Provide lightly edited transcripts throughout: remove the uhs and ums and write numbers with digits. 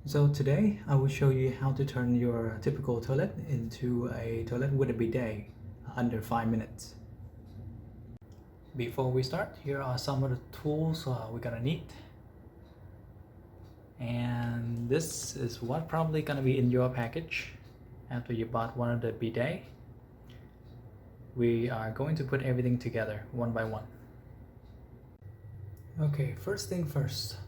So today I will show you how to turn your typical toilet into a toilet with a bidet under 5 minutes. Before we start, here are some of the tools we're gonna need. And this is what probably gonna be in your package after you bought one of the bidet. We are going to put everything together one by one. Okay, first thing first.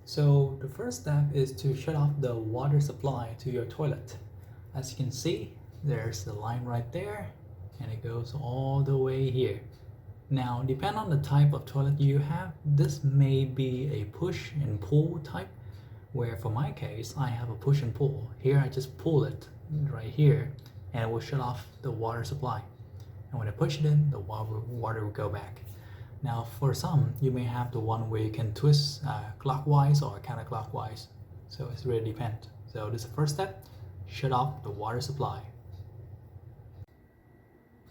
So the first step is to shut off the water supply to your toilet. As you can see, there's the line right there and it goes all the way here. Now, depending on the type of toilet you have, this may be a push and pull type, where for my case, I have a push and pull. Here I just pull it right here and it will shut off the water supply. And when I push it in, the water will go back. Now for some, you may have the one where you can twist clockwise or counterclockwise. So it really depends. So this is the first step, shut off the water supply.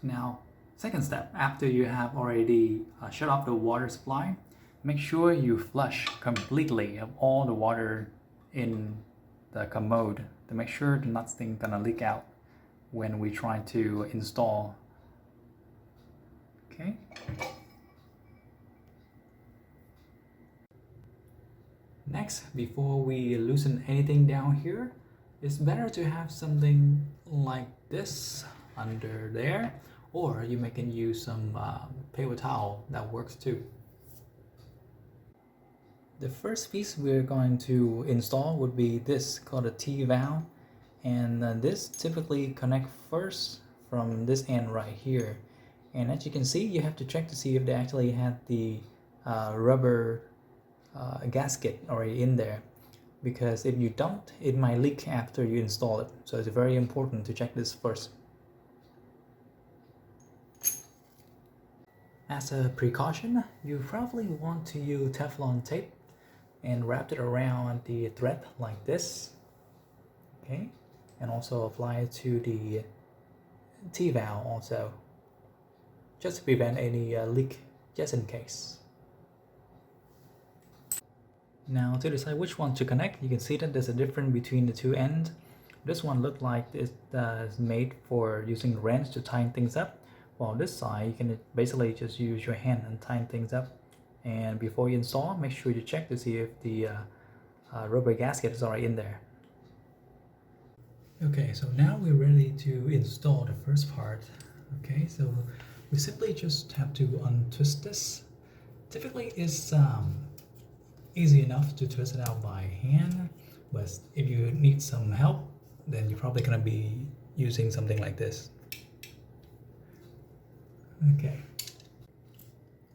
Now, second step, after you have already shut off the water supply, make sure you flush completely of all the water in the commode to make sure the nothing gonna leak out when we try to install. Okay. Next, before we loosen anything down here, it's better to have something like this under there, or you can use some paper towel, that works too. The first piece we're going to install would be this, called a T-valve, and this typically connect first from this end right here. And as you can see, you have to check to see if they actually had the rubber gasket already in there, because if you don't, it might leak after you install it. So it's very important to check this first. As a precaution, you probably want to use Teflon tape and wrap it around the thread like this. Okay, and also apply it to the T-valve also, just to prevent any leak, just in case. Now to decide which one to connect, you can see that there's a difference between the two ends. This one looks like it's made for using wrench to tighten things up, while this side you can basically just use your hand and tighten things up. And before you install, make sure you check to see if the rubber gasket is already in there. Okay, so now we're ready to install the first part. Okay, so we simply just have to untwist this. Typically it's easy enough to twist it out by hand, but if you need some help, then you're probably going to be using something like this.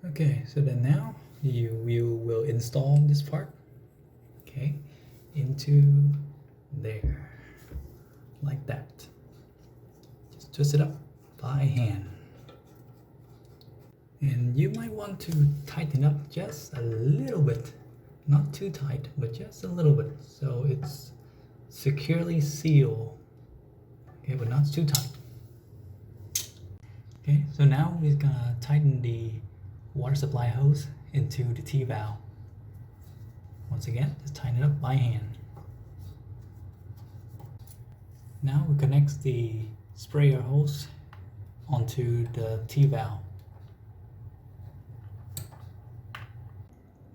Okay, so then now you will install this part, okay, into there, like that. Just twist it up by hand. And you might want to tighten up just a little bit. Not too tight, but just a little bit, so it's securely sealed. Okay, but not too tight. Okay, so now we're gonna tighten the water supply hose into the T-valve. Once again, just tighten it up by hand. Now we connect the sprayer hose onto the T-valve.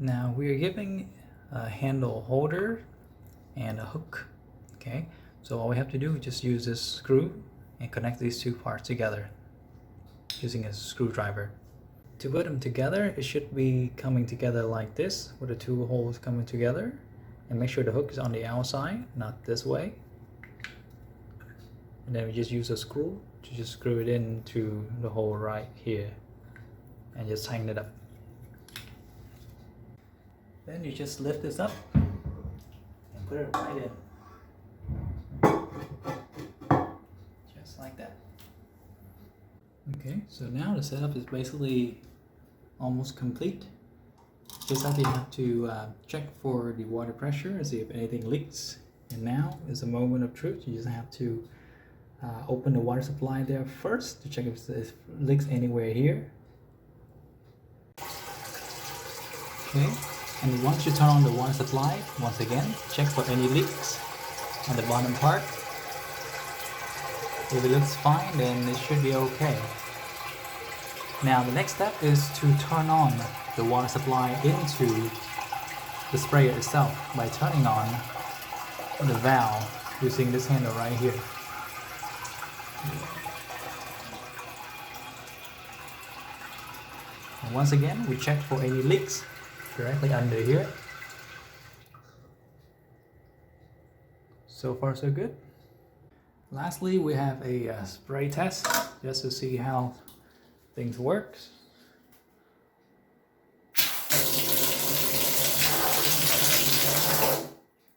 Now we are giving a handle holder and a hook. Okay, so all we have to do is just use this screw and connect these two parts together using a screwdriver. To put them together, it should be coming together like this, with the two holes coming together. And make sure the hook is on the outside, not this way. And then we just use a screw to just screw it into the hole right here and just tighten it up. Then you just lift this up and put it right in. Just like that. Okay, so now the setup is basically almost complete. Just like you have to check for the water pressure and see if anything leaks. And now is a moment of truth. You just have to open the water supply there first to check if it leaks anywhere here. Okay, And once you turn on the water supply, once again, check for any leaks on the bottom part. If it looks fine, then it should be okay. Now the next step is to turn on the water supply into the sprayer itself by turning on the valve using this handle right here. And once again, we check for any leaks directly under here. So far so good. Lastly, we have a spray test just to see how things work.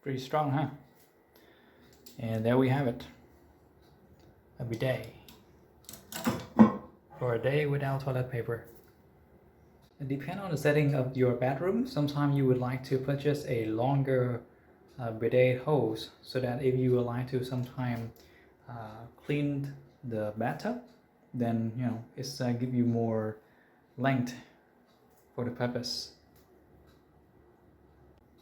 Pretty strong, huh? And there we have it. A bidet for a day without toilet paper. It depends on the setting of your bathroom. Sometimes you would like to purchase a longer bidet hose so that if you would like to sometime clean the bathtub, then it's give you more length for the purpose.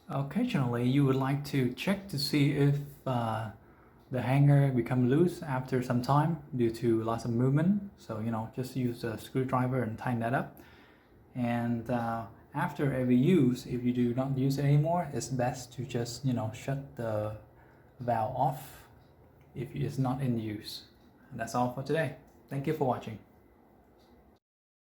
Occasionally you would like to check to see if the hanger become loose after some time due to lots of movement, so just use a screwdriver and tighten that up. And after every use, if you do not use it anymore, it's best to just shut the valve off if it's not in use. And that's all for today. Thank you for watching.